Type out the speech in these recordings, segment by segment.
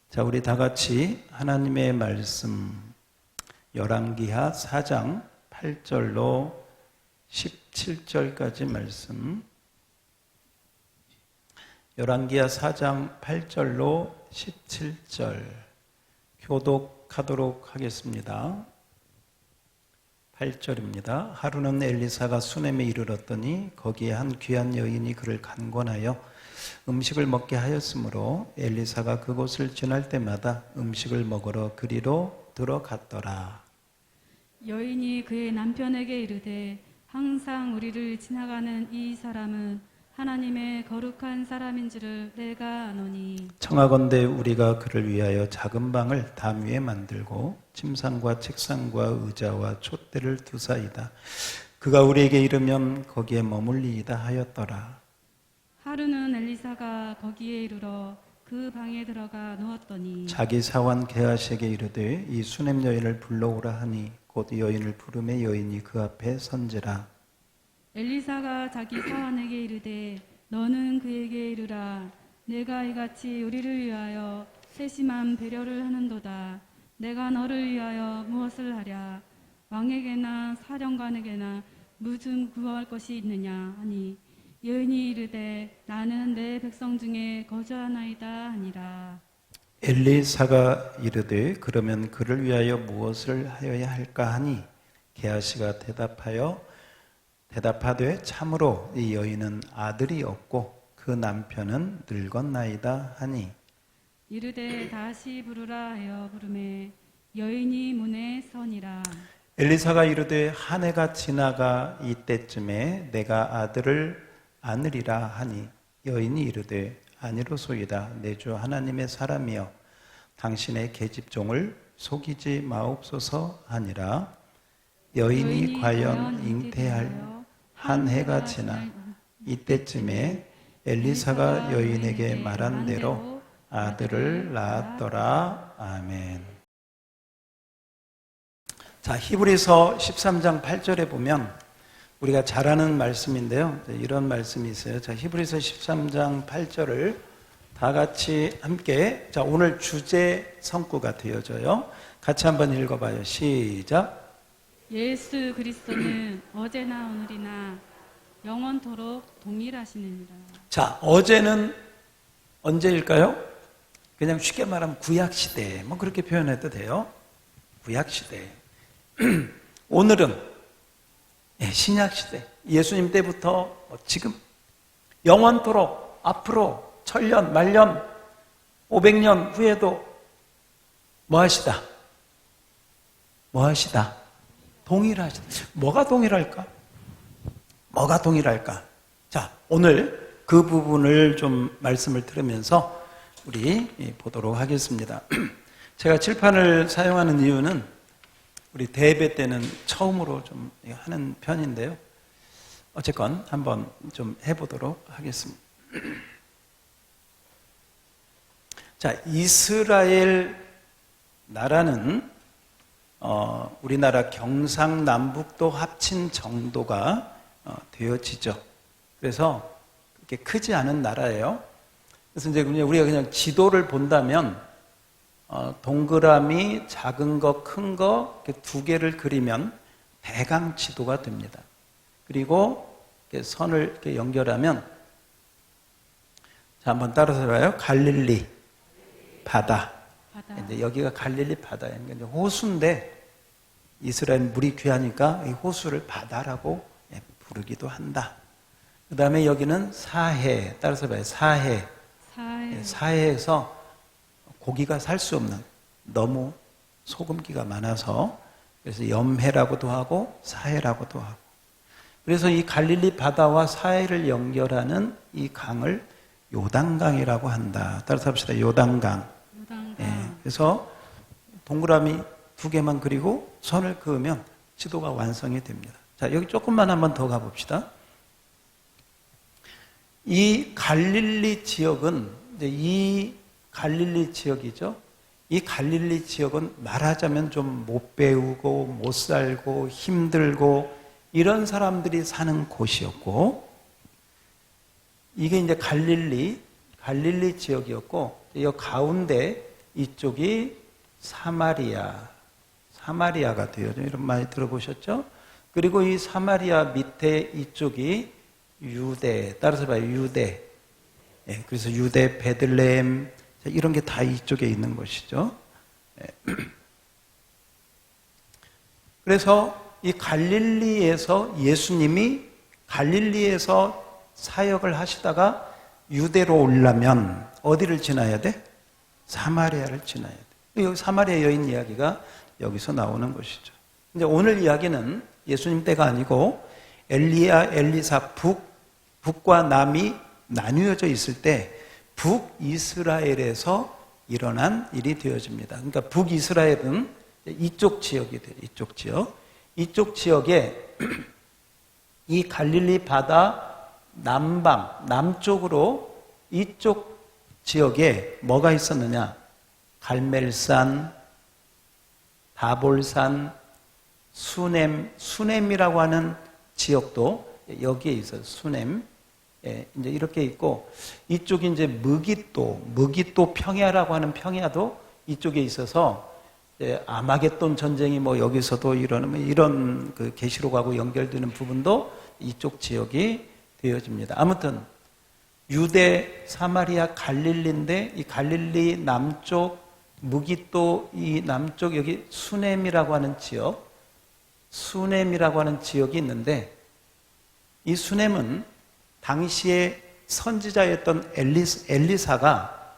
자, 우리 다 같이 하나님의 말씀 열왕기하 4장 8절로 17절까지 말씀, 열왕기하 4장 8절로 17절 교독하도록 하겠습니다. 8절입니다. 하루는 엘리사가 수넴에 이르렀더니 거기에 한 귀한 여인이 그를 간권하여 음식을 먹게 하였으므로 엘리사가 그곳을 지날 때마다 음식을 먹으러 그리로 들어갔더라. 여인이 그의 남편에게 이르되 항상 우리를 지나가는 이 사람은 하나님의 거룩한 사람인 줄을 내가 아노니 청하건대 우리가 그를 위하여 작은 방을 담 위에 만들고 침상과 책상과 의자와 촛대를 두사이다. 그가 우리에게 이르면 거기에 머물리이다 하였더라. 하루는 엘리사가 거기에 이르러 그 방에 들어가 누웠더니 자기 사원 게하시에게 이르되 이 수넴 여인을 불러오라 하니 곧 여인을 부르매 여인이 그 앞에 선지라. 엘리사가 자기 사원에게 이르되 너는 그에게 이르라 내가 이같이 우리를 위하여 세심한 배려를 하는도다. 내가 너를 위하여 무엇을 하랴? 왕에게나 사령관에게나 무슨 구할 것이 있느냐 하니 여인이 이르되 나는 내 백성 중에 거주하나이다 하니라. 엘리사가 이르되 그러면 그를 위하여 무엇을 하여야 할까 하니 게하시가 대답하되 참으로 이 여인은 아들이 없고 그 남편은 늙었나이다 하니 이르되 다시 부르라 하여 부르매 여인이 문에 서니라. 엘리사가 이르되 한 해가 지나가 이때쯤에 내가 아들을 안으리라 하니 여인이 이르되 아니로소이다. 내 주 하나님의 사람이여 당신의 계집종을 속이지 마옵소서 하니라. 여인이 과연 잉태할 한 해가 지나 이때쯤에 엘리사가 여인에게 말한 대로 아들을 낳았더라. 아멘. 자, 히브리서 13장 8절에 보면 우리가 잘 아는 말씀인데요. 이런 말씀이 있어요. 자, 히브리서 13장 8절을 다 같이 함께, 자, 오늘 주제 성구가 되어져요. 같이 한번 읽어봐요. 시작. 예수 그리스도는 어제나 오늘이나 영원토록 동일하시느니라. 자, 어제는 언제일까요? 그냥 쉽게 말하면 구약시대, 뭐 그렇게 표현해도 돼요. 구약시대. 오늘은 신약시대, 예수님 때부터 지금 영원토록 앞으로 천년, 만년, 500년 후에도 뭐 하시다? 동일하시다. 뭐가 동일할까? 자, 오늘 그 부분을 좀 말씀을 들으면서 우리 보도록 하겠습니다. 제가 칠판을 사용하는 이유는 우리 대예배 때는 처음으로 좀 하는 편인데요. 어쨌건 한번 좀 해보도록 하겠습니다. 자, 이스라엘 나라는 우리나라 경상남북도 합친 정도가 되어지죠. 그래서 그렇게 크지 않은 나라예요. 그래서 이제 우리가 그냥 지도를 본다면 동그라미 작은 거, 큰 거 이렇게 두 개를 그리면 대강 지도가 됩니다. 그리고 이렇게 선을 이렇게 연결하면, 자, 한번 따라서 봐요. 갈릴리 바다. 이제 여기가 갈릴리 바다예요. 이제 호수인데 이스라엘 물이 귀하니까 이 호수를 바다라고 부르기도 한다. 그 다음에 여기는 사해. 따라서 봐요. 사해. 사해에서 고기가 살 수 없는, 너무 소금기가 많아서 그래서 염해라고도 하고 사해라고도 하고, 그래서 이 갈릴리 바다와 사해를 연결하는 이 강을 요단강이라고 한다. 따라서 합시다. 요단강. 그래서 동그라미 두 개만 그리고 선을 그으면 지도가 완성이 됩니다. 자, 여기 조금만 한번 더 가봅시다. 이 갈릴리 지역은 이제 이 갈릴리 지역이죠. 이 갈릴리 지역은 말하자면 좀 못 배우고 못 살고 힘들고 이런 사람들이 사는 곳이었고, 이게 이제 갈릴리 지역이었고, 이 가운데 이쪽이 사마리아가 되어져. 이런 많이 들어보셨죠? 그리고 이 사마리아 밑에 이쪽이 유대. 따라서 봐요. 유대. 예, 그래서 유대, 베들레헴 이런 게 다 이쪽에 있는 것이죠. 예. 그래서 이 갈릴리에서 예수님이 갈릴리에서 사역을 하시다가 유대로 오려면 어디를 지나야 돼? 사마리아를 지나야 돼. 여기 사마리아 여인 이야기가 여기서 나오는 것이죠. 근데 오늘 이야기는 예수님 때가 아니고 엘리야, 엘리사 북과 남이 나뉘어져 있을 때 북이스라엘에서 일어난 일이 되어집니다. 그러니까 북이스라엘은 이쪽 지역이 돼요. 이쪽 지역. 이쪽 지역에 이 갈릴리 바다 남쪽으로 이쪽 지역에 뭐가 있었느냐? 갈멜산, 다볼산, 수넴이라고 하는 지역도 여기에 있어요. 수넴. 예, 이제 이렇게 있고, 이쪽이 이제 무기또 평야라고 하는 평야도 이쪽에 있어서, 아마겟돈 전쟁이 뭐 여기서도 이런 그 계시록하고 연결되는 부분도 이쪽 지역이 되어집니다. 아무튼, 유대, 사마리아, 갈릴리인데, 이 갈릴리 남쪽, 무기또 이 남쪽 여기 수넴이라고 하는 지역이 있는데, 이 수넴은 당시에 선지자였던 엘리사가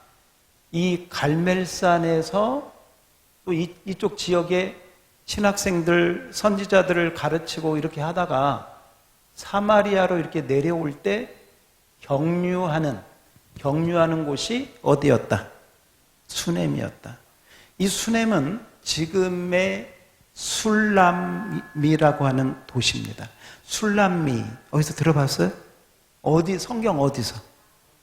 이 갈멜산에서 또 이쪽 지역의 신학생들, 선지자들을 가르치고 이렇게 하다가 사마리아로 이렇게 내려올 때 경유하는 곳이 어디였다? 수넴이었다. 이 수넴은 지금의 술람미라고 하는 도시입니다. 술람미, 어디서 들어봤어요? 성경 어디서?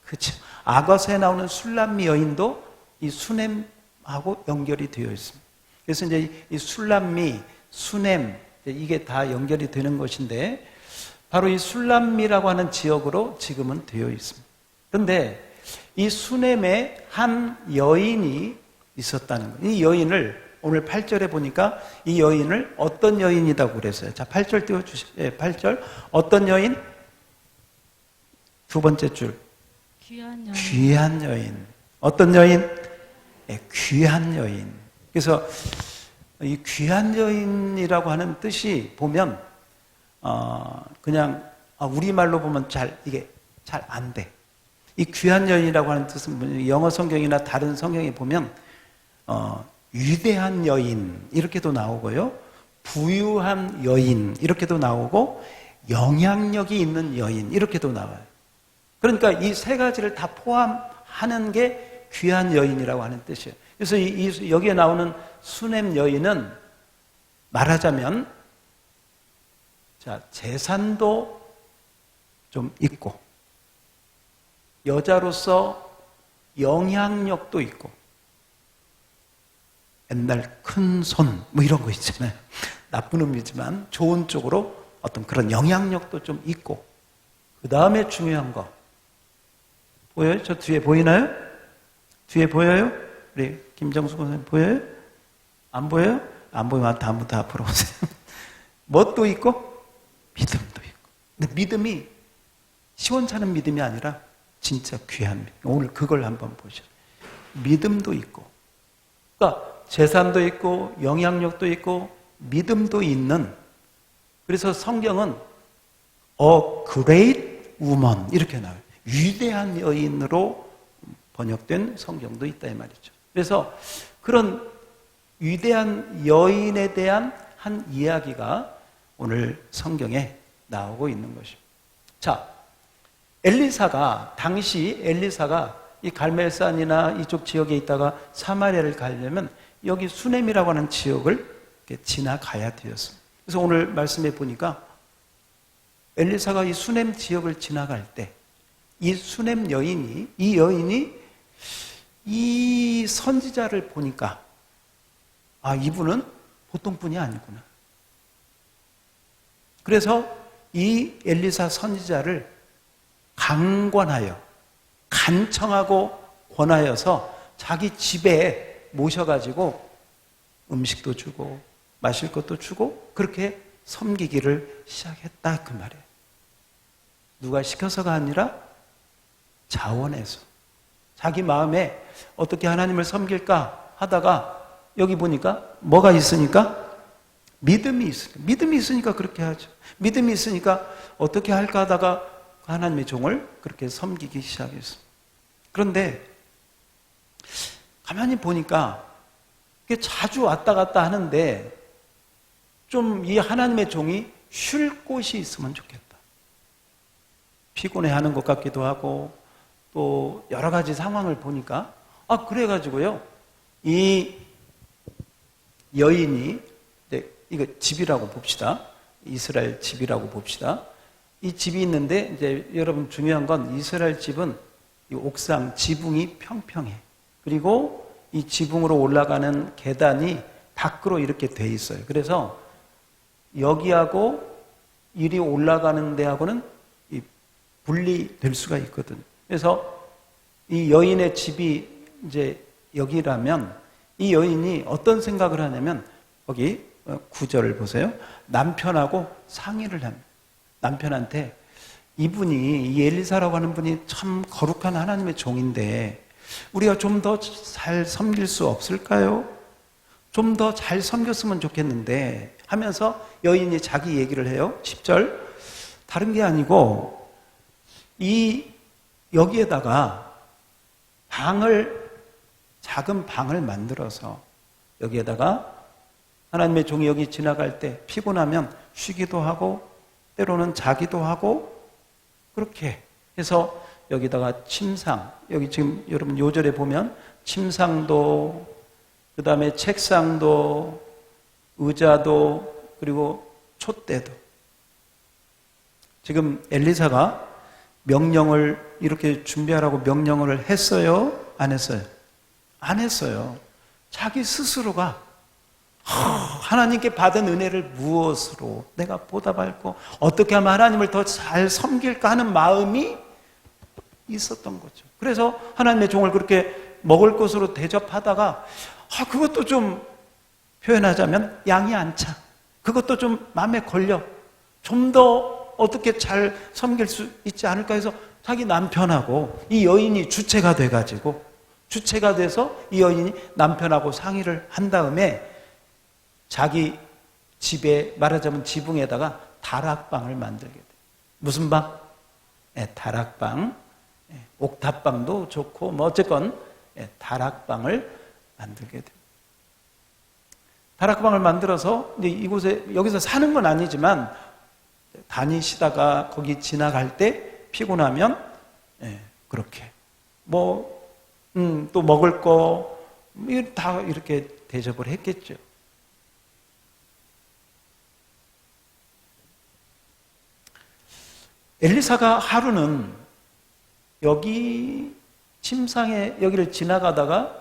그렇죠. 아가서에 나오는 술람미 여인도 이 수넴하고 연결이 되어 있습니다. 그래서 이제 이 술람미, 수넴, 이게 다 연결이 되는 것인데, 바로 이 술람미라고 하는 지역으로 지금은 되어 있습니다. 그런데 이 수넴에 한 여인이 있었다는 거예요. 이 여인을 오늘 8절에 보니까 이 여인을 어떤 여인이라고 그랬어요? 자, 8절 띄워주세요. 네, 8절. 어떤 여인? 두 번째 줄. 귀한 여인. 어떤 여인? 네, 귀한 여인. 그래서 이 귀한 여인이라고 하는 뜻이 보면 그냥 우리말로 보면 이게 잘 안 돼. 이 귀한 여인이라고 하는 뜻은 영어 성경이나 다른 성경에 보면 위대한 여인 이렇게도 나오고요. 부유한 여인 이렇게도 나오고 영향력이 있는 여인 이렇게도 나와요. 그러니까 이 세 가지를 다 포함하는 게 귀한 여인이라고 하는 뜻이에요. 그래서 여기에 나오는 수넴 여인은 말하자면 재산도 좀 있고 여자로서 영향력도 있고 옛날 큰 손 뭐 이런 거 있잖아요. 나쁜 의미지만 좋은 쪽으로 어떤 그런 영향력도 좀 있고 그 다음에 중요한 거 보여요? 저 뒤에 보이나요? 뒤에 보여요? 우리 김정수 선생님 보여요? 안 보여요? 안 보이면 다음부터 앞으로 오세요. 뭣도 있고 믿음도 있고. 근데 믿음이 시원찮은 믿음이 아니라 진짜 귀한 믿음. 오늘 그걸 한번 보셔요. 믿음도 있고 그러니까 재산도 있고 영향력도 있고 믿음도 있는, 그래서 성경은 A great woman 이렇게 나와요. 위대한 여인으로 번역된 성경도 있다 이 말이죠. 그래서 그런 위대한 여인에 대한 한 이야기가 오늘 성경에 나오고 있는 것입니다. 자, 당시 엘리사가 이 갈멜산이나 이쪽 지역에 있다가 사마리아를 가려면 여기 수넴이라고 하는 지역을 지나가야 되었습니다. 그래서 오늘 말씀해 보니까 엘리사가 이 수넴 지역을 지나갈 때 이 수넴 여인이 이 선지자를 보니까 이분은 보통 분이 아니구나. 그래서 이 엘리사 선지자를 강권하여 간청하고 권하여서 자기 집에 모셔가지고 음식도 주고 마실 것도 주고 그렇게 섬기기를 시작했다 그 말이에요. 누가 시켜서가 아니라 자원해서 자기 마음에 어떻게 하나님을 섬길까 하다가 여기 보니까 뭐가 있으니까? 믿음이 있으니까 그렇게 하죠. 믿음이 있으니까 어떻게 할까 하다가 하나님의 종을 그렇게 섬기기 시작했어요. 그런데 가만히 보니까 이게 자주 왔다 갔다 하는데 좀 이 하나님의 종이 쉴 곳이 있으면 좋겠다. 피곤해하는 것 같기도 하고 또 여러 가지 상황을 보니까 그래가지고요 이 여인이 이거 집이라고 봅시다. 이스라엘 집이라고 봅시다. 이 집이 있는데 이제 여러분 중요한 건 이스라엘 집은 이 옥상 지붕이 평평해. 그리고 이 지붕으로 올라가는 계단이 밖으로 이렇게 돼 있어요. 그래서 여기하고 이리 올라가는 데하고는 분리될 수가 있거든요. 그래서 이 여인의 집이 이제 여기라면 이 여인이 어떤 생각을 하냐면 거기 9절을 보세요. 남편하고 상의를 합니다. 남편한테 이분이 이 엘리사라고 하는 분이 참 거룩한 하나님의 종인데 우리가 좀 더 잘 섬길 수 없을까요? 좀 더 잘 섬겼으면 좋겠는데 하면서 여인이 자기 얘기를 해요. 10절 다른 게 아니고 여기에다가 작은 방을 만들어서 여기에다가 하나님의 종이 여기 지나갈 때 피곤하면 쉬기도 하고 때로는 자기도 하고 그렇게 해서 여기다가 침상, 여기 지금 여러분 요절에 보면 침상도 그 다음에 책상도 의자도 그리고 촛대도 지금 엘리사가 명령을 이렇게 준비하라고 명령을 했어요? 안 했어요? 안 했어요. 자기 스스로가 하나님께 받은 은혜를 무엇으로 내가 보답할고 어떻게 하면 하나님을 더 잘 섬길까 하는 마음이 있었던 거죠. 그래서 하나님의 종을 그렇게 먹을 것으로 대접하다가 그것도 좀 표현하자면 양이 안 차. 그것도 좀 마음에 걸려. 좀 더 어떻게 잘 섬길 수 있지 않을까 해서 자기 남편하고 이 여인이 주체가 돼가지고 주체가 돼서 이 여인이 남편하고 상의를 한 다음에 자기 집에 말하자면 지붕에다가 다락방을 만들게 돼요. 무슨 방? 다락방. 옥탑방도 좋고 뭐 어쨌건 다락방을 만들게 돼요. 다락방을 만들어서 이제 이곳에 여기서 사는 건 아니지만 다니시다가 거기 지나갈 때 피곤하면 그렇게 뭐 또 먹을 거 다 이렇게 대접을 했겠죠. 엘리사가 하루는 여기 침상에 여기를 지나가다가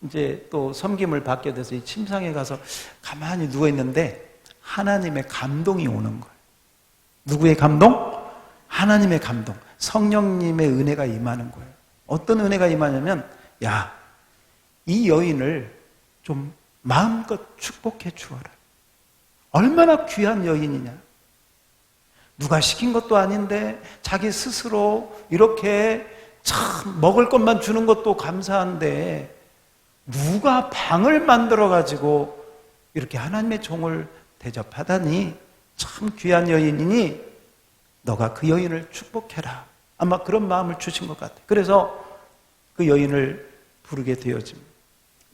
이제 또 섬김을 받게 돼서 이 침상에 가서 가만히 누워 있는데 하나님의 감동이 오는 거예요. 누구의 감동? 하나님의 감동. 성령님의 은혜가 임하는 거예요. 어떤 은혜가 임하냐면 이 여인을 좀 마음껏 축복해 주어라. 얼마나 귀한 여인이냐. 누가 시킨 것도 아닌데 자기 스스로 이렇게 참 먹을 것만 주는 것도 감사한데 누가 방을 만들어 가지고 이렇게 하나님의 종을 대접하다니 참 귀한 여인이니 너가 그 여인을 축복해라. 아마 그런 마음을 주신 것 같아요. 그래서 그 여인을 부르게 되어집니다.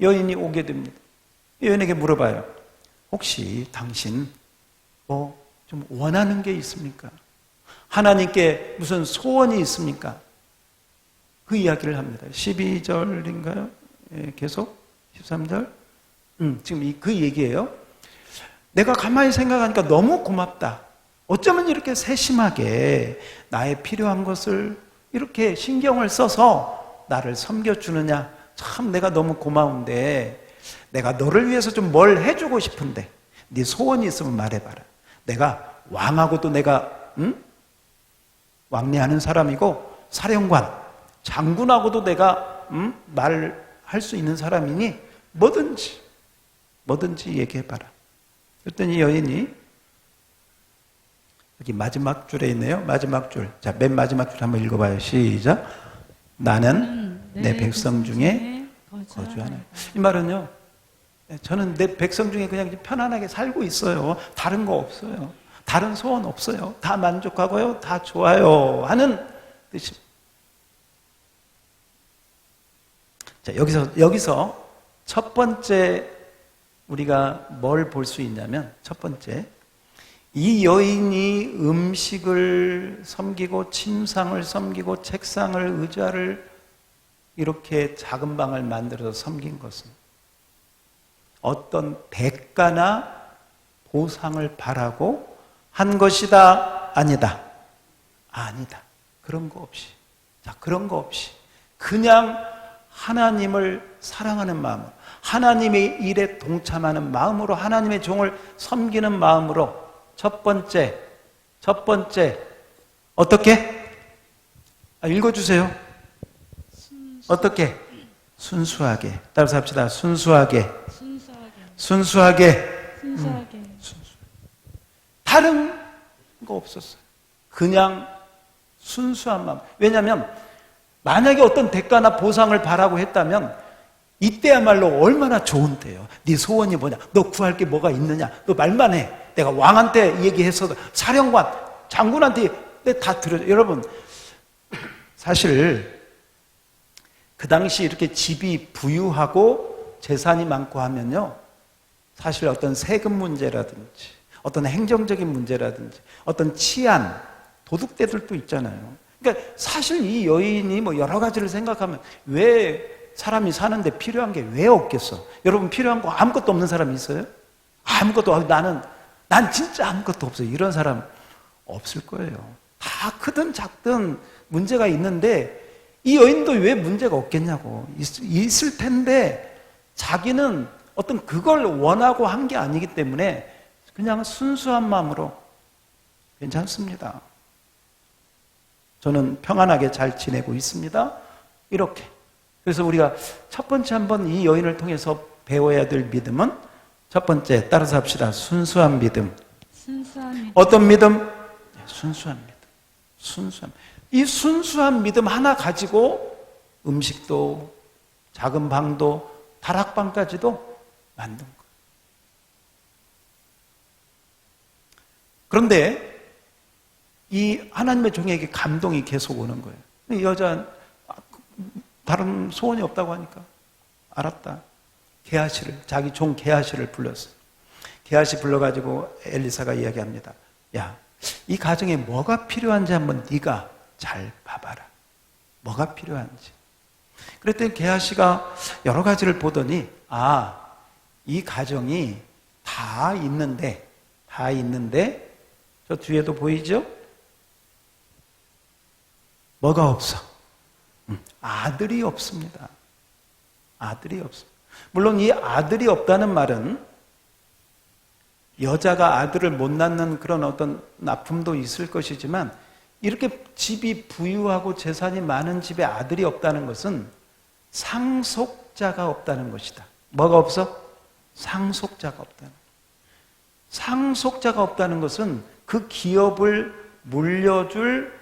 여인이 오게 됩니다. 여인에게 물어봐요. 혹시 당신 좀 원하는 게 있습니까? 하나님께 무슨 소원이 있습니까? 그 이야기를 합니다. 12절인가요? 계속 13절. 지금 그 얘기예요. 내가 가만히 생각하니까 너무 고맙다. 어쩌면 이렇게 세심하게 나의 필요한 것을 이렇게 신경을 써서 나를 섬겨주느냐. 참 내가 너무 고마운데 내가 너를 위해서 좀 뭘 해주고 싶은데 네 소원이 있으면 말해봐라. 내가 왕하고도 내가 왕래하는 사람이고 사령관, 장군하고도 내가 말을 할 수 있는 사람이니 뭐든지 얘기해봐라. 그랬더니 여인이 여기 마지막 줄에 있네요. 마지막 줄. 자, 맨 마지막 줄 한번 읽어봐요. 시작. 나는 내 백성 중에 거주하네. 이 말은요, 저는 내 백성 중에 그냥 편안하게 살고 있어요. 다른 거 없어요. 다른 소원 없어요. 다 만족하고요. 다 좋아요. 하는 뜻입니다. 자, 여기서 첫 번째 우리가 뭘 볼 수 있냐면, 첫 번째, 이 여인이 음식을 섬기고 침상을 섬기고 책상을 의자를 이렇게 작은 방을 만들어서 섬긴 것은 어떤 대가나 보상을 바라고 한 것이다, 아니다? 아니다. 그런 거 없이. 자, 그런 거 없이 그냥 하나님을 사랑하는 마음, 하나님의 일에 동참하는 마음으로, 하나님의 종을 섬기는 마음으로 첫 번째 어떻게? 읽어주세요. 어떻게? 순수하게. 따라서 합시다. 순수하게. 다른 거 없었어요. 그냥 순수한 마음. 왜냐하면 만약에 어떤 대가나 보상을 바라고 했다면 이때야말로 얼마나 좋은 때예요. 네 소원이 뭐냐? 너 구할 게 뭐가 있느냐? 너 말만 해. 내가 왕한테 얘기해서 사령관, 장군한테 내가 다 들어줘. 여러분, 사실 그 당시 이렇게 집이 부유하고 재산이 많고 하면요, 사실 어떤 세금 문제라든지 어떤 행정적인 문제라든지 어떤 치안, 도둑대들도 있잖아요. 그러니까 사실 이 여인이 뭐 여러 가지를 생각하면 왜 사람이 사는데 필요한 게 왜 없겠어? 여러분, 필요한 거 아무것도 없는 사람 있어요? 아무것도, 난 진짜 아무것도 없어요. 이런 사람 없을 거예요. 다 크든 작든 문제가 있는데 이 여인도 왜 문제가 없겠냐고. 있을 텐데 자기는 어떤 그걸 원하고 한 게 아니기 때문에 그냥 순수한 마음으로 괜찮습니다. 저는 평안하게 잘 지내고 있습니다. 이렇게. 그래서 우리가 첫 번째 한번 이 여인을 통해서 배워야 될 믿음은 첫 번째, 따라서 합시다. 순수한 믿음. 어떤 믿음? 순수한 믿음. 순수한. 이 순수한 믿음 하나 가지고 음식도, 작은 방도, 다락방까지도 만든 거예요. 그런데 이 하나님의 종에게 감동이 계속 오는 거예요. 이 여자 다른 소원이 없다고 하니까 알았다. 게하시를, 자기 종 게하시를 불렀어요. 게하시 불러가지고 엘리사가 이야기합니다. 야, 이 가정에 뭐가 필요한지 한번 네가 잘 봐봐라. 뭐가 필요한지. 그랬더니 게하시가 여러 가지를 보더니 이 가정이 다 있는데 저 뒤에도 보이죠? 뭐가 없어? 아들이 없습니다. 아들이 없습니다. 물론 이 아들이 없다는 말은 여자가 아들을 못 낳는 그런 어떤 아픔도 있을 것이지만 이렇게 집이 부유하고 재산이 많은 집에 아들이 없다는 것은 상속자가 없다는 것이다. 뭐가 없어? 상속자가 없다는. 상속자가 없다는 것은 그 기업을 물려줄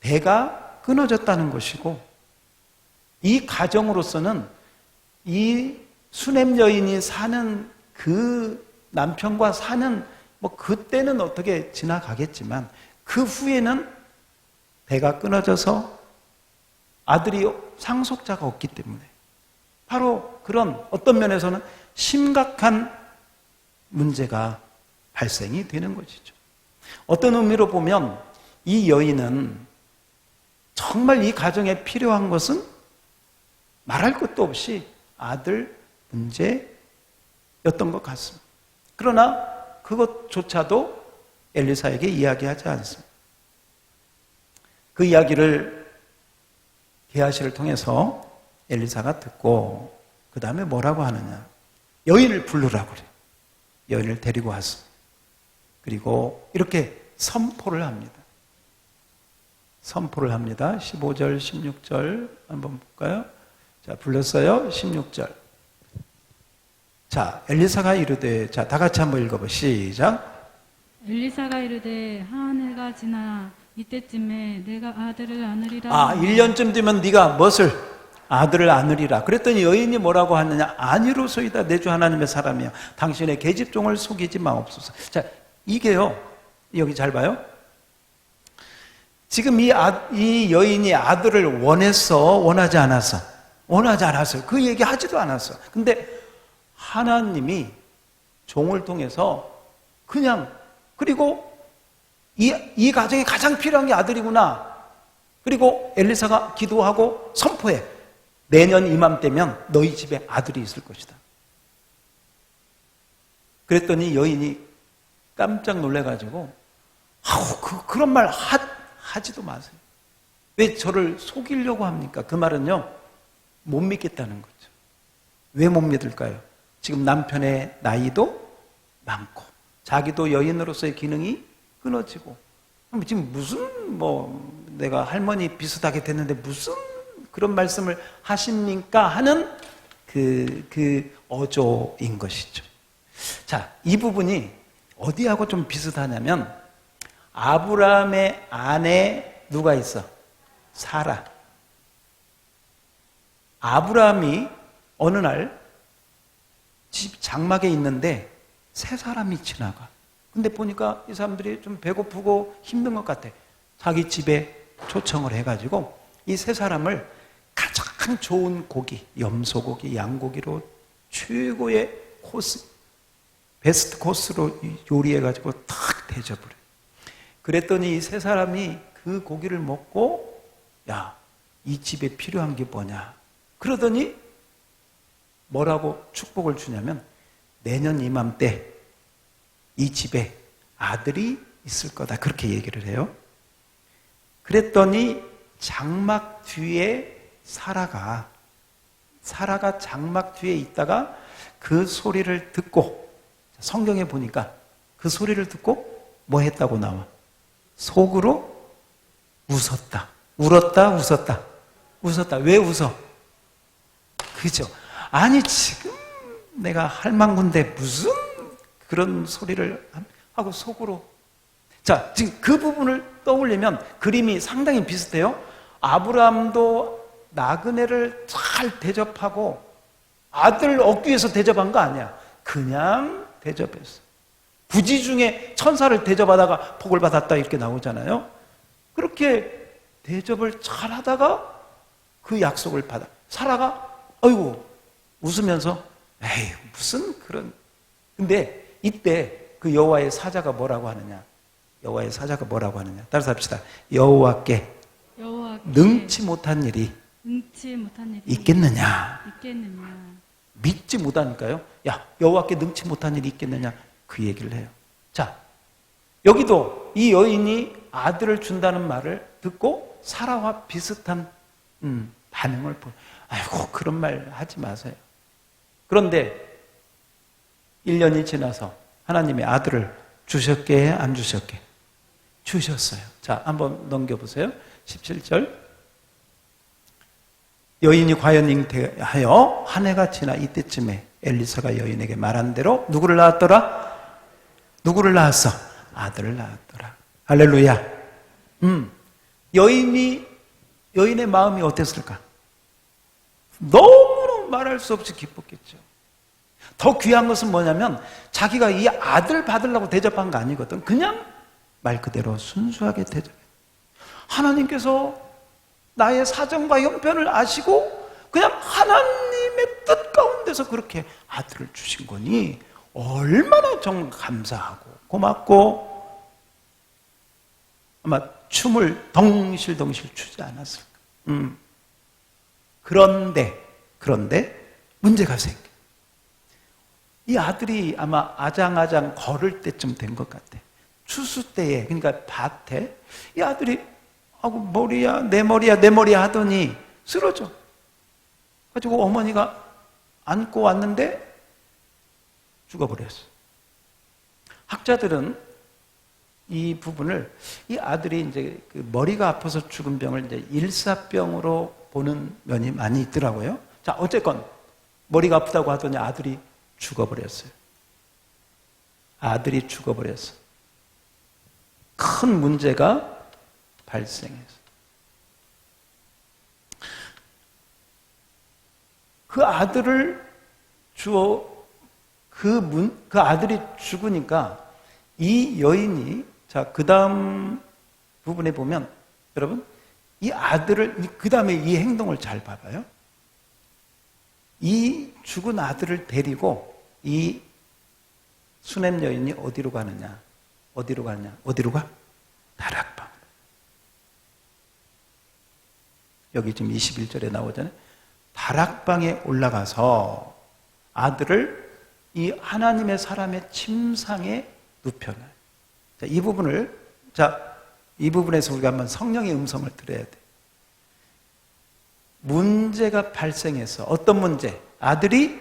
대가 끊어졌다는 것이고, 이 가정으로서는 이 수냄 여인이 사는 그 남편과 사는 뭐 그때는 어떻게 지나가겠지만 그 후에는 대가 끊어져서 아들이 상속자가 없기 때문에 바로 그런 어떤 면에서는 심각한 문제가 발생이 되는 것이죠. 어떤 의미로 보면 이 여인은 정말 이 가정에 필요한 것은 말할 것도 없이 아들 문제였던 것 같습니다. 그러나 그것조차도 엘리사에게 이야기하지 않습니다. 그 이야기를 게하시를 통해서 엘리사가 듣고 그 다음에 뭐라고 하느냐. 여인을 부르라고 그래요. 여인을 데리고 왔습니다. 그리고 이렇게 선포를 합니다. 선포를 합니다. 15절, 16절 한번 볼까요? 자, 불렀어요. 16절. 자, 엘리사가 이르되, 자, 다 같이 한번 읽어봐. 시작. 엘리사가 이르되 한 해가 지나 이때쯤에 내가 아들을 안으리라. 1년쯤 되면 네가 무엇을? 아들을 안으리라. 그랬더니 여인이 뭐라고 하느냐? 아니로소이다. 내 주 하나님의 사람이여, 당신의 계집종을 속이지 마옵소서. 자, 이게요, 여기 잘 봐요. 지금 이 여인이 아들을 원했어? 원하지 않았어? 원하지 않았어요. 그 얘기 하지도 않았어. 근데 하나님이 종을 통해서 그냥, 그리고 이 가정에 가장 필요한 게 아들이구나. 그리고 엘리사가 기도하고 선포해. 내년 이맘때면 너희 집에 아들이 있을 것이다. 그랬더니 여인이 깜짝 놀래가지고, 그런 말 하지도 마세요. 왜 저를 속이려고 합니까? 그 말은요, 못 믿겠다는 거죠. 왜 못 믿을까요? 지금 남편의 나이도 많고, 자기도 여인으로서의 기능이 끊어지고, 지금 무슨 내가 할머니 비슷하게 됐는데 무슨 그런 말씀을 하십니까? 하는 그 어조인 것이죠. 자, 이 부분이 어디하고 좀 비슷하냐면, 아브라함의 아내 누가 있어? 사라. 아브라함이 어느 날 집 장막에 있는데 세 사람이 지나가. 근데 보니까 이 사람들이 좀 배고프고 힘든 것 같아. 자기 집에 초청을 해가지고 이 세 사람을 가장 좋은 고기, 염소고기, 양고기로 최고의 코스, 베스트 코스로 요리해가지고 탁 대접을 해. 그랬더니 이 세 사람이 그 고기를 먹고, 야, 이 집에 필요한 게 뭐냐? 그러더니 뭐라고 축복을 주냐면, 내년 이맘때 이 집에 아들이 있을 거다. 그렇게 얘기를 해요. 그랬더니 장막 뒤에 사라가 장막 뒤에 있다가 그 소리를 듣고, 성경에 보니까 그 소리를 듣고 뭐 했다고 나와? 속으로 웃었다. 울었다, 웃었다. 웃었다. 왜 웃어? 그죠? 아니, 지금 내가 할망구인데 무슨 그런 소리를 하고 속으로. 자, 지금 그 부분을 떠올리면 그림이 상당히 비슷해요. 아브라함도 나그네를 잘 대접하고 아들 얻기 위해서 대접한 거 아니야. 그냥 대접했어. 부지 중에 천사를 대접하다가 복을 받았다 이렇게 나오잖아요. 그렇게 대접을 잘 하다가 그 약속을 받아. 사라가 아이고 웃으면서 에이 무슨 그런. 근데 이때 그 여호와의 사자가 뭐라고 하느냐? 여호와의 사자가 뭐라고 하느냐? 따라서 합시다. 여호와께 능치 못한 일이 있겠느냐? 믿지 못하니까요. 야, 여호와께 능치 못한 일이 있겠느냐? 그 얘기를 해요. 자, 여기도 이 여인이 아들을 준다는 말을 듣고 사라와 비슷한 반응을 보여. 아이고 그런 말 하지 마세요. 그런데 1년이 지나서 하나님의 아들을 주셨게 안 주셨게? 주셨어요. 자, 한번 넘겨보세요. 17절. 여인이 과연 잉태하여 한 해가 지나 이때쯤에 엘리사가 여인에게 말한 대로 누구를 낳았더라? 누구를 낳았어? 아들을 낳았더라. 할렐루야. 여인의 마음이 어땠을까? 너무너무 말할 수 없이 기뻤겠죠. 더 귀한 것은 뭐냐면 자기가 이 아들 받으려고 대접한 거 아니거든. 그냥 말 그대로 순수하게 대접해. 하나님께서 나의 사정과 형편을 아시고 그냥 하나님의 뜻 가운데서 그렇게 아들을 주신 거니 얼마나 정말 감사하고 고맙고 아마 춤을 덩실덩실 추지 않았을까. 그런데 문제가 생겨. 이 아들이 아마 아장아장 걸을 때쯤 된 것 같아. 추수 때에, 그러니까 밭에 이 아들이 하고 머리야 내 머리야 하더니 쓰러져. 가지고 어머니가 안고 왔는데 죽어버렸어. 학자들은 이 부분을 이 아들이 이제 그 머리가 아파서 죽은 병을 이제 일사병으로 보는 면이 많이 있더라고요. 자, 어쨌건 머리가 아프다고 하더니 아들이 죽어버렸어요. 아들이 죽어버렸어. 큰 문제가 발생했어. 그 아들을 그 아들이 죽으니까 이 여인이, 자, 그 다음 부분에 보면, 여러분, 이 아들을, 그 다음에 이 행동을 잘 봐봐요. 이 죽은 아들을 데리고 이 수냄 여인이 어디로 가느냐? 어디로 가느냐? 어디로 가? 다락방. 여기 지금 21절에 나오잖아요. 다락방에 올라가서 아들을 이 하나님의 사람의 침상에 눕혀놔요. 자, 이 부분에서 우리가 한번 성령의 음성을 들어야 돼. 문제가 발생해서, 어떤 문제? 아들이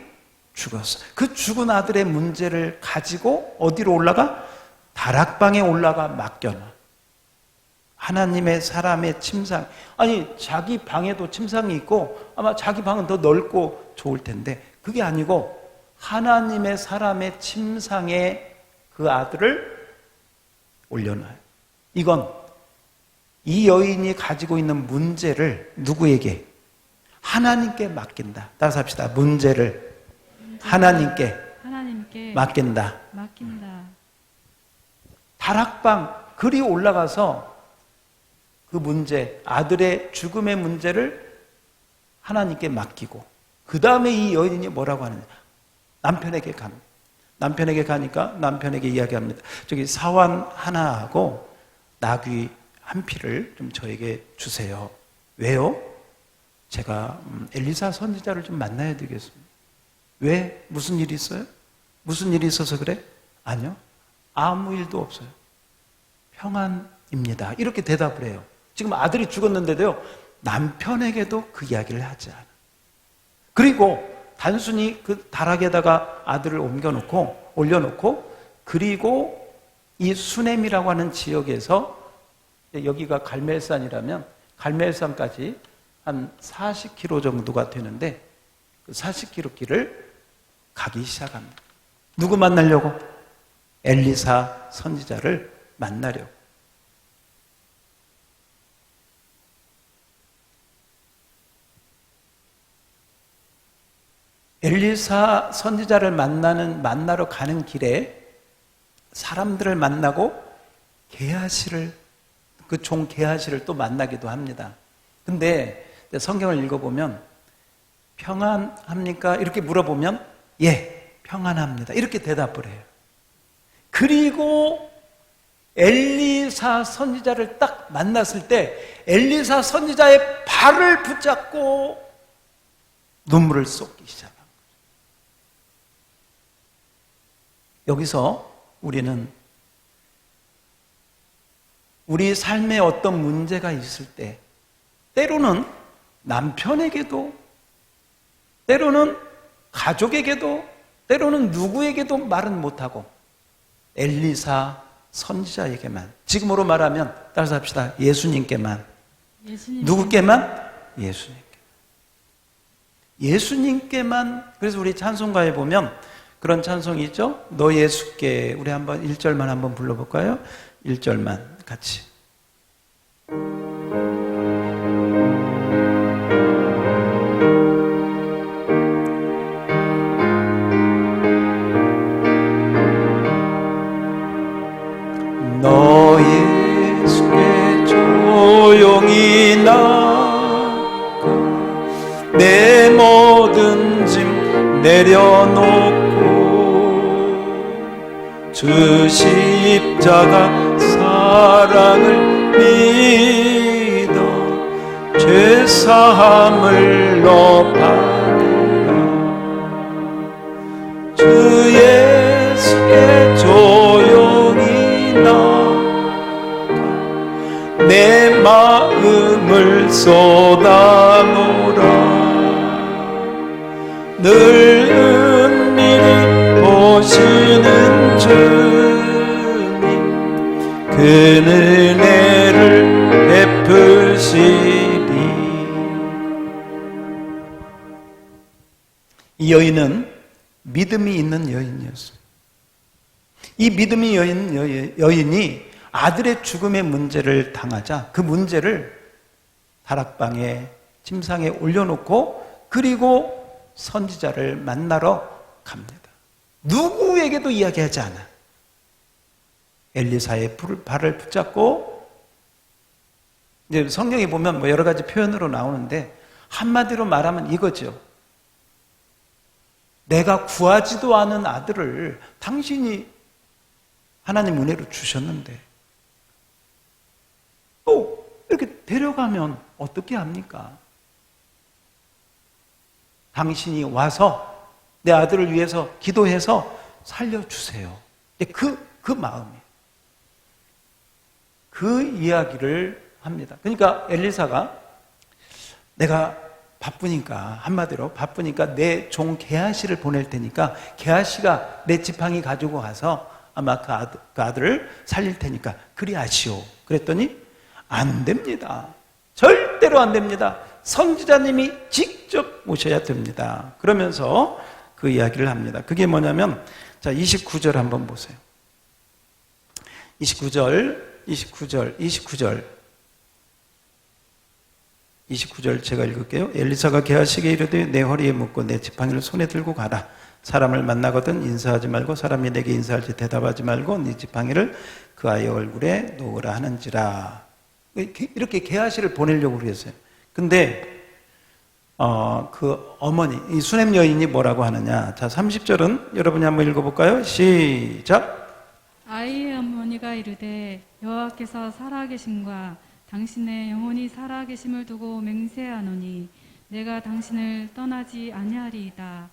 죽었어. 그 죽은 아들의 문제를 가지고 어디로 올라가? 다락방에 올라가 맡겨놔. 하나님의 사람의 침상. 아니, 자기 방에도 침상이 있고 아마 자기 방은 더 넓고 좋을 텐데 그게 아니고 하나님의 사람의 침상에 그 아들을 올려놔요. 이건 이 여인이 가지고 있는 문제를 누구에게? 하나님께 맡긴다. 따라서 합시다. 문제를 하나님께 맡긴다. 다락방 그리 올라가서 그 문제, 아들의 죽음의 문제를 하나님께 맡기고 그 다음에 이 여인이 뭐라고 하느냐? 남편에게 갑니다. 남편에게 가니까 남편에게 이야기합니다. 저기 사환 하나하고 나귀 한 피를 좀 저에게 주세요. 왜요? 제가 엘리사 선지자를 좀 만나야 되겠습니다. 왜? 무슨 일이 있어요? 무슨 일이 있어서 그래? 아니요. 아무 일도 없어요. 평안입니다. 이렇게 대답을 해요. 지금 아들이 죽었는데도요, 남편에게도 그 이야기를 하지 않아. 그리고 단순히 그 다락에다가 아들을 올려놓고, 그리고 이 수넴이라고 하는 지역에서, 여기가 갈멜산이라면 갈멜산까지 한 40km 정도가 되는데 그 40km 길을 가기 시작합니다. 누구 만나려고? 엘리사 선지자를 만나려고. 엘리사 선지자를 만나러 가는 길에 사람들을 만나고 그 종 게하시를 또 만나기도 합니다. 근데 성경을 읽어보면 평안합니까? 이렇게 물어보면 예, 평안합니다. 이렇게 대답을 해요. 그리고 엘리사 선지자를 딱 만났을 때 엘리사 선지자의 발을 붙잡고 눈물을 쏟기 시작합니다. 여기서 우리는 우리 삶에 어떤 문제가 있을 때 때로는 남편에게도, 때로는 가족에게도, 때로는 누구에게도 말은 못하고 엘리사 선지자에게만, 지금으로 말하면 따라서 합시다. 예수님께만. 누구께만? 예수님께만. 그래서 우리 찬송가에 보면 그런 찬송이 있죠. 너 예수께. 우리 한번 1절만 한번 불러볼까요? 1절만 같이. 너 예수께 조용히 나가 내 모든 짐 내려놓고 주 십자가 사랑을 믿어 죄사함을 너 받으라. 주 예수께 조용히 나가 내 마음을 쏟아놓으라. 늘 은밀히 보시는 주님 그 은혜를 베푸시리. 이 여인은 믿음이 있는 여인이었습니다. 이 믿음이 여인이 아들의 죽음의 문제를 당하자 그 문제를 다락방에 침상에 올려놓고 그리고 선지자를 만나러 갑니다. 누구에게도 이야기하지 않아. 엘리사의 발을 붙잡고, 이제 성경에 보면 뭐 여러 가지 표현으로 나오는데 한마디로 말하면 이거죠. 내가 구하지도 않은 아들을 당신이 하나님 은혜로 주셨는데 또 이렇게 데려가면 어떻게 합니까? 당신이 와서 내 아들을 위해서 기도해서 살려주세요. 그 마음이에요. 그 이야기를 합니다. 그러니까 엘리사가 내가 바쁘니까, 한마디로 바쁘니까 내 종 게하시를 보낼 테니까 게하시가 내 지팡이 가지고 가서 아마 그 아들을 살릴 테니까 그리 하시오. 그랬더니 안 됩니다. 절대로 안 됩니다. 선지자님이 직접 오셔야 됩니다. 그러면서 그 이야기를 합니다. 그게 뭐냐면, 자, 29절 한번 보세요. 29절 제가 읽을게요. 엘리사가 게하시에게 이르되 내 허리에 묶고 내 지팡이를 손에 들고 가라. 사람을 만나거든 인사하지 말고 사람이 내게 인사할지 대답하지 말고 네 지팡이를 그 아이의 얼굴에 놓으라 하는지라. 이렇게 게하시를 보내려고 그랬어요. 근데 그 어머니, 이 수냄 여인이 뭐라고 하느냐. 자, 30절은 여러분이 한번 읽어볼까요? 시작. 아이의 어머니가 이르되 여호와께서 살아계심과 당신의 영혼이 살아계심을 두고 맹세하노니 내가 당신을 떠나지 아니하리이다.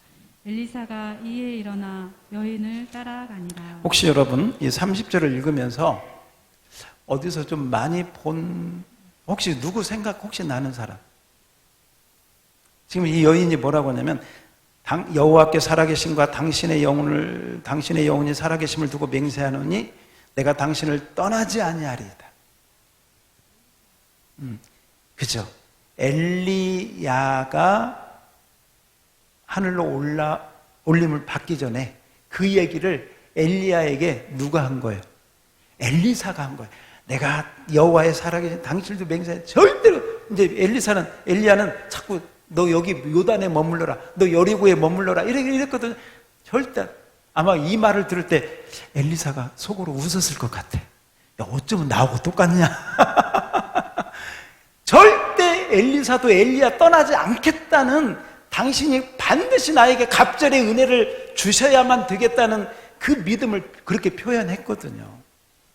엘리사가 이에 일어나 여인을 따라가니라. 혹시 여러분 이 30절을 읽으면서 어디서 좀 많이 혹시 누구 생각 혹시 나는 사람? 지금 이 여인이 뭐라고 하냐면 여호와께 살아계심과 당신의 영혼이 살아계심을 두고 맹세하노니 내가 당신을 떠나지 아니하리이다. 그죠? 엘리야가 하늘로 올림을 받기 전에 그 얘기를 엘리야에게 누가 한 거예요? 엘리사가 한 거예요. 내가 여호와의 살아계신 당신도 맹세해. 절대로. 이제 엘리야는 자꾸 너 여기 요단에 머물러라, 너 여리고에 머물러라 이랬거든요. 절대. 아마 이 말을 들을 때 엘리사가 속으로 웃었을 것 같아. 야, 어쩌면 나하고 똑같냐. 절대 엘리사도 엘리야 떠나지 않겠다는, 당신이 반드시 나에게 갑절의 은혜를 주셔야만 되겠다는 그 믿음을 그렇게 표현했거든요.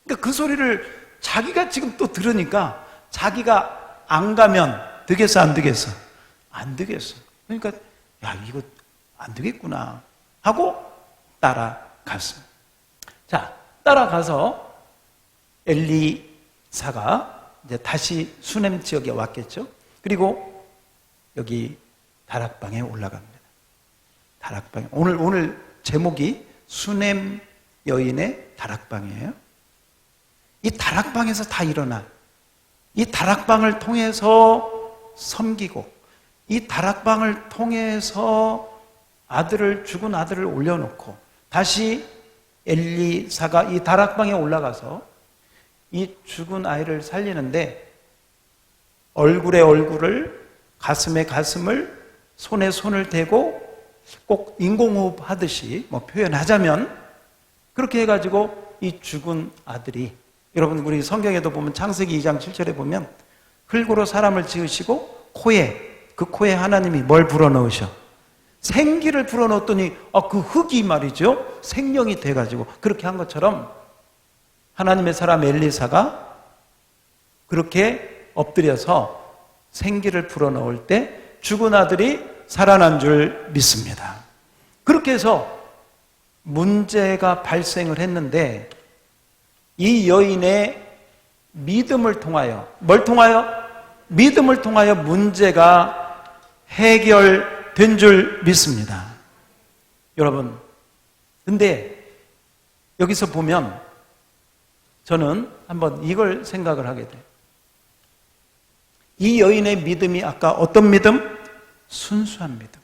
그러니까 그 소리를 자기가 지금 또 들으니까 자기가 안 가면 되겠어, 안 되겠어? 안 되겠어. 그러니까 야, 이거 안 되겠구나 하고 따라갔습니다. 자, 따라가서 엘리사가 이제 다시 수넴 지역에 왔겠죠. 그리고 여기 다락방에 올라갑니다. 다락방에 오늘 제목이 수넴 여인의 다락방이에요. 이 다락방에서 다 일어나. 이 다락방을 통해서 섬기고, 이 다락방을 통해서 죽은 아들을 올려놓고, 다시 엘리사가 이 다락방에 올라가서 이 죽은 아이를 살리는데, 얼굴에 얼굴을, 가슴에 가슴을, 손에 손을 대고 꼭 인공호흡 하듯이 뭐 표현하자면 그렇게 해가지고 이 죽은 아들이, 여러분 우리 성경에도 보면 창세기 2장 7절에 보면 흙으로 사람을 지으시고 그 코에 하나님이 뭘 불어넣으셔? 생기를 불어넣었더니 그 흙이 말이죠, 생명이 돼가지고 그렇게 한 것처럼 하나님의 사람 엘리사가 그렇게 엎드려서 생기를 불어넣을 때 죽은 아들이 살아난 줄 믿습니다. 그렇게 해서 문제가 발생을 했는데, 이 여인의 믿음을 통하여, 뭘 통하여? 믿음을 통하여 문제가 해결된 줄 믿습니다. 여러분, 근데 여기서 보면 저는 한번 이걸 생각을 하게 돼요. 이 여인의 믿음이 아까 어떤 믿음? 순수한 믿음.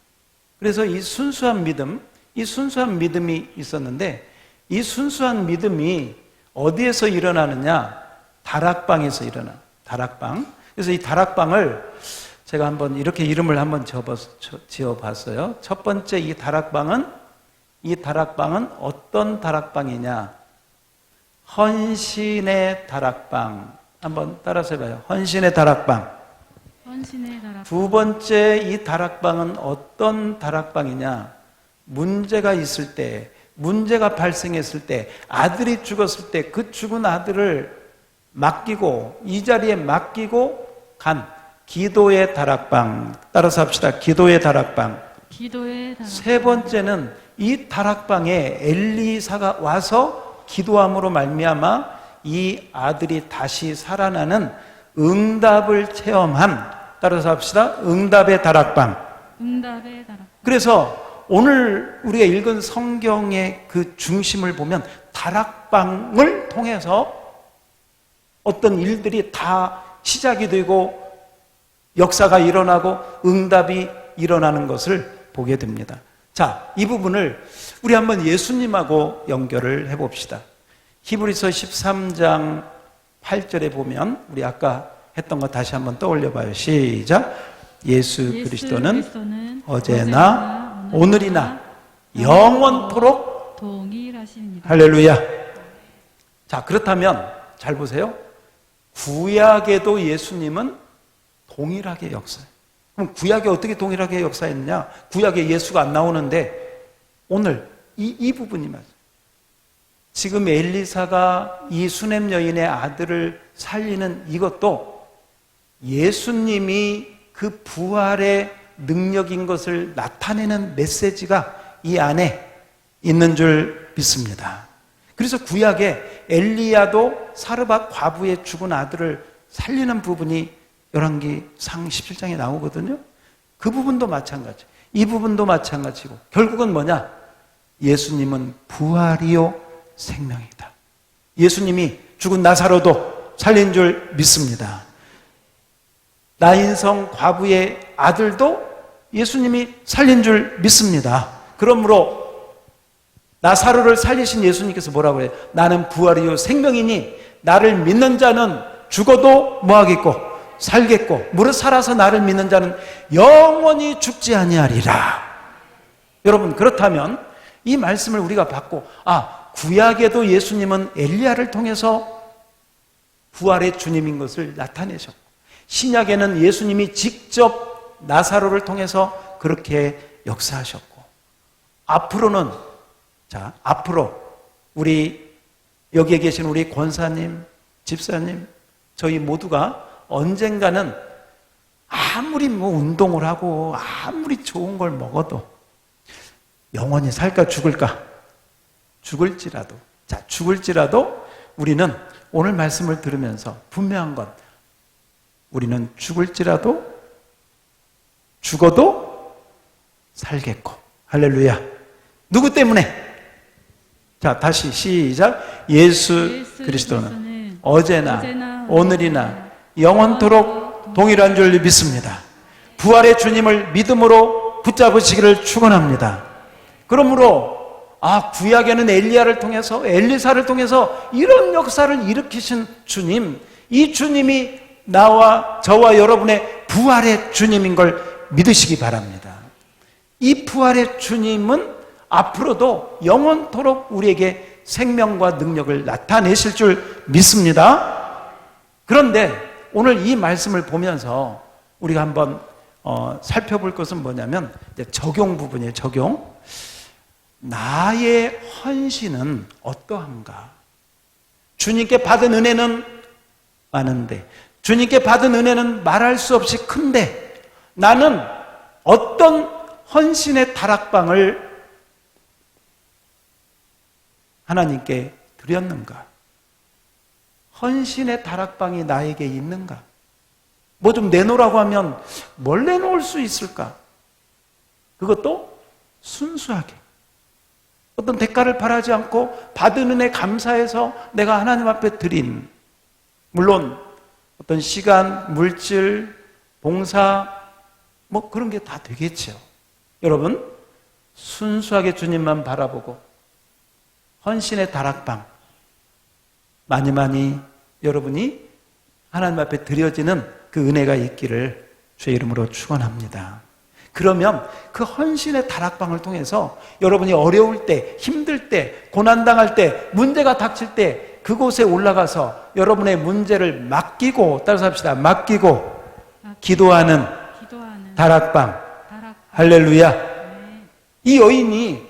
그래서 이 순수한 믿음, 이 순수한 믿음이 있었는데 이 순수한 믿음이 어디에서 일어나느냐? 다락방에서 일어나. 다락방. 그래서 이 다락방을 제가 한번 이렇게 이름을 한번 지어봤어요. 첫 번째 이 다락방은 어떤 다락방이냐? 헌신의 다락방. 한번 따라서 해봐요. 헌신의 다락방. 헌신의 다락방. 두 번째 이 다락방은 어떤 다락방이냐? 문제가 있을 때, 문제가 발생했을 때, 아들이 죽었을 때 그 죽은 아들을 맡기고 이 자리에 맡기고 간 기도의 다락방. 따라서 합시다. 기도의 다락방. 기도의 다락방. 세 번째는 이 다락방에 엘리사가 와서 기도함으로 말미암아 이 아들이 다시 살아나는 응답을 체험한, 따라서 합시다. 응답의 다락방. 응답의 다락방. 그래서 오늘 우리가 읽은 성경의 그 중심을 보면 다락방을 통해서 어떤 일들이 다 시작이 되고 역사가 일어나고 응답이 일어나는 것을 보게 됩니다. 자, 이 부분을 우리 한번 예수님하고 연결을 해봅시다. 히브리서 13장 8절에 보면 우리 아까 했던 거 다시 한번 떠올려 봐요. 시작. 예수 그리스도는 어제나 오늘이나 영원토록 동일하십니다. 할렐루야. 자, 그렇다면 잘 보세요. 구약에도 예수님은 동일하게 역사해요. 그럼 구약에 어떻게 동일하게 역사했느냐? 구약에 예수가 안 나오는데 오늘 이 부분이 맞아요. 지금 엘리사가 이 수넴 여인의 아들을 살리는 이것도 예수님이 그 부활의 능력인 것을 나타내는 메시지가 이 안에 있는 줄 믿습니다. 그래서 구약에 엘리야도 사르밧 과부의 죽은 아들을 살리는 부분이 열왕기상 17장에 나오거든요. 그 부분도 마찬가지. 이 부분도 마찬가지고 결국은 뭐냐? 예수님은 부활이요 생명이다. 예수님이 죽은 나사로도 살린 줄 믿습니다. 나인성 과부의 아들도 예수님이 살린 줄 믿습니다. 그러므로 나사로를 살리신 예수님께서 뭐라고 해요? 나는 부활이요 생명이니 나를 믿는 자는 죽어도 뭐하겠고 살겠고 무릇 살아서 나를 믿는 자는 영원히 죽지 아니하리라. 여러분, 그렇다면 이 말씀을 우리가 받고 구약에도 예수님은 엘리야를 통해서 부활의 주님인 것을 나타내셨고 신약에는 예수님이 직접 나사로를 통해서 그렇게 역사하셨고 앞으로 우리 여기에 계신 우리 권사님, 집사님, 저희 모두가 언젠가는 아무리 운동을 하고 아무리 좋은 걸 먹어도 영원히 살까 죽을까? 죽을지라도 우리는 오늘 말씀을 들으면서 분명한 건 우리는 죽어도 살겠고. 할렐루야. 누구 때문에? 자, 다시 시작. 예수 그리스도는 어제나 오늘이나 영원토록 동일한 줄 믿습니다. 부활의 주님을 믿음으로 붙잡으시기를 축원합니다. 그러므로 구약에는 엘리야를 통해서 엘리사를 통해서 이런 역사를 일으키신 주님, 이 주님이 나와 저와 여러분의 부활의 주님인 걸 믿으시기 바랍니다. 이 부활의 주님은 앞으로도 영원토록 우리에게 생명과 능력을 나타내실 줄 믿습니다. 그런데 오늘 이 말씀을 보면서 우리가 한번 살펴볼 것은 뭐냐면 적용 부분이에요. 적용. 나의 헌신은 어떠한가? 주님께 받은 은혜는 많은데, 주님께 받은 은혜는 말할 수 없이 큰데, 나는 어떤 헌신의 다락방을 하나님께 드렸는가? 헌신의 다락방이 나에게 있는가? 뭐 좀 내놓으라고 하면 뭘 내놓을 수 있을까? 그것도 순수하게 어떤 대가를 바라지 않고 받은 은혜 감사해서 내가 하나님 앞에 드린, 물론 어떤 시간, 물질, 봉사 뭐 그런 게 다 되겠죠. 여러분, 순수하게 주님만 바라보고 헌신의 다락방 많이 많이 여러분이 하나님 앞에 드려지는 그 은혜가 있기를 주의 이름으로 축원합니다. 그러면 그 헌신의 다락방을 통해서 여러분이 어려울 때, 힘들 때, 고난당할 때, 문제가 닥칠 때 그곳에 올라가서 여러분의 문제를 맡기고, 따라서 합시다. 맡기고 기도하는 다락방. 할렐루야. 네. 이 여인이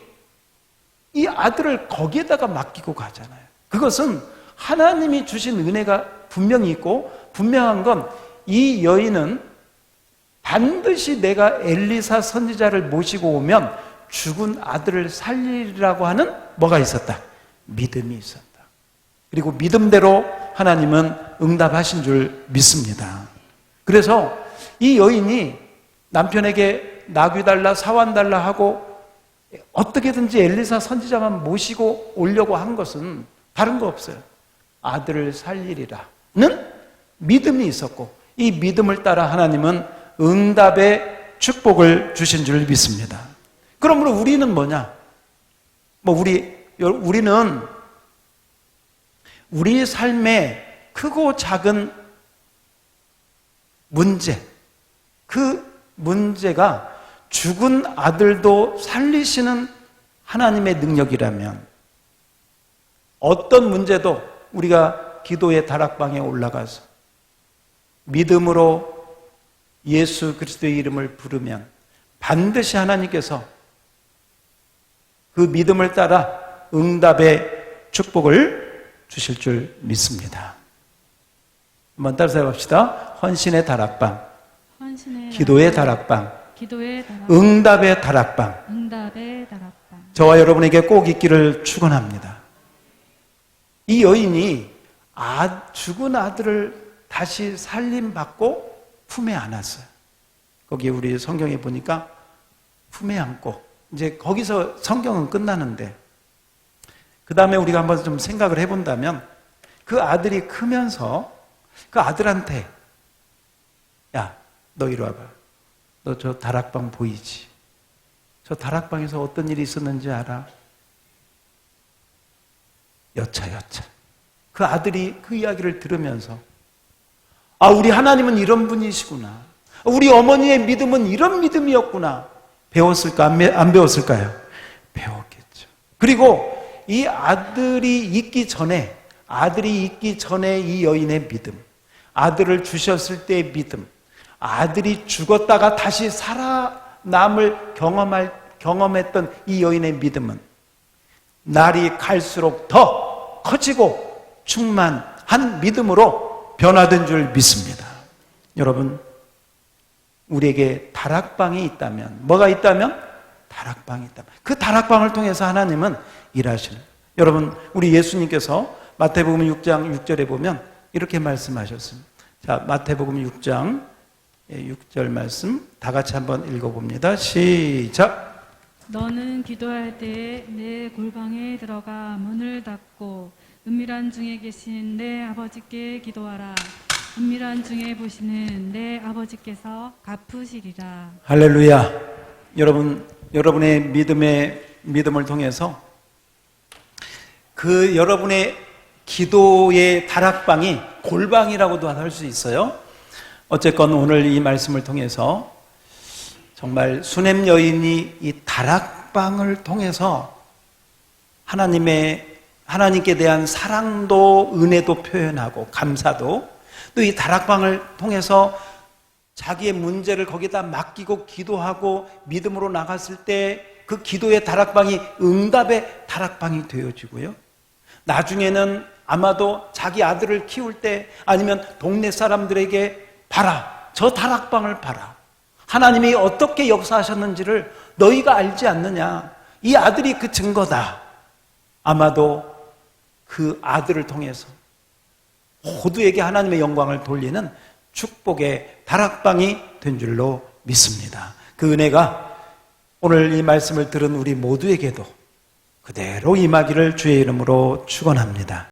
이 아들을 거기에다가 맡기고 가잖아요. 그것은 하나님이 주신 은혜가 분명히 있고, 분명한 건 이 여인은 반드시 내가 엘리사 선지자를 모시고 오면 죽은 아들을 살리라고 하는 뭐가 있었다? 믿음이 있었다. 그리고 믿음대로 하나님은 응답하신 줄 믿습니다. 그래서 이 여인이 남편에게 나귀 달라 사환 달라 하고 어떻게든지 엘리사 선지자만 모시고 오려고 한 것은 다른 거 없어요. 아들을 살리리라는 믿음이 있었고, 이 믿음을 따라 하나님은 응답의 축복을 주신 줄 믿습니다. 그러므로 우리는 뭐냐? 우리는 우리 삶의 크고 작은 문제, 그 문제가 죽은 아들도 살리시는 하나님의 능력이라면 어떤 문제도 우리가 기도의 다락방에 올라가서 믿음으로 예수 그리스도의 이름을 부르면 반드시 하나님께서 그 믿음을 따라 응답의 축복을 주실 줄 믿습니다. 한번 따라서 해봅시다. 헌신의 다락방, 기도의 다락방, 응답의 다락방. 저와 여러분에게 꼭 있기를 축원합니다. 이 여인이 죽은 아들을 다시 살림받고 품에 안았어요. 거기 우리 성경에 보니까 품에 안고, 이제 거기서 성경은 끝나는데, 그 다음에 우리가 한번 좀 생각을 해본다면, 그 아들이 크면서 그 아들한테, 야, 너 이리 와봐. 너 저 다락방 보이지? 저 다락방에서 어떤 일이 있었는지 알아? 여차. 그 아들이 그 이야기를 들으면서, 우리 하나님은 이런 분이시구나. 우리 어머니의 믿음은 이런 믿음이었구나. 배웠을까? 안 배웠을까요? 배웠겠죠. 그리고 이 아들이 있기 전에 이 여인의 믿음, 아들을 주셨을 때의 믿음, 아들이 죽었다가 다시 살아남을 경험했던 이 여인의 믿음은 날이 갈수록 더 커지고 충만한 믿음으로 변화된 줄 믿습니다. 여러분, 우리에게 다락방이 있다면, 뭐가 있다면? 다락방이 있다면, 그 다락방을 통해서 하나님은 일하시는. 여러분, 우리 예수님께서 마태복음 6장 6절에 보면 이렇게 말씀하셨습니다. 자, 마태복음 6장 6절 말씀 다 같이 한번 읽어봅니다. 시작. 너는 기도할 때에 내 골방에 들어가 문을 닫고 은밀한 중에 계신 내 아버지께 기도하라. 은밀한 중에 보시는 내 아버지께서 갚으시리라. 할렐루야. 여러분의 믿음을 통해서 그 여러분의 기도의 다락방이 골방이라고도 할 수 있어요. 어쨌건 오늘 이 말씀을 통해서 정말 수냄 여인이 이 다락방을 통해서 하나님께 대한 사랑도 은혜도 표현하고 감사도, 또 이 다락방을 통해서 자기의 문제를 거기다 맡기고 기도하고 믿음으로 나갔을 때 그 기도의 다락방이 응답의 다락방이 되어지고요. 나중에는 아마도 자기 아들을 키울 때, 아니면 동네 사람들에게 봐라, 저 다락방을 봐라, 하나님이 어떻게 역사하셨는지를 너희가 알지 않느냐, 이 아들이 그 증거다. 아마도 그 아들을 통해서 모두에게 하나님의 영광을 돌리는 축복의 다락방이 된 줄로 믿습니다. 그 은혜가 오늘 이 말씀을 들은 우리 모두에게도 그대로 임하기를 주의 이름으로 축원합니다.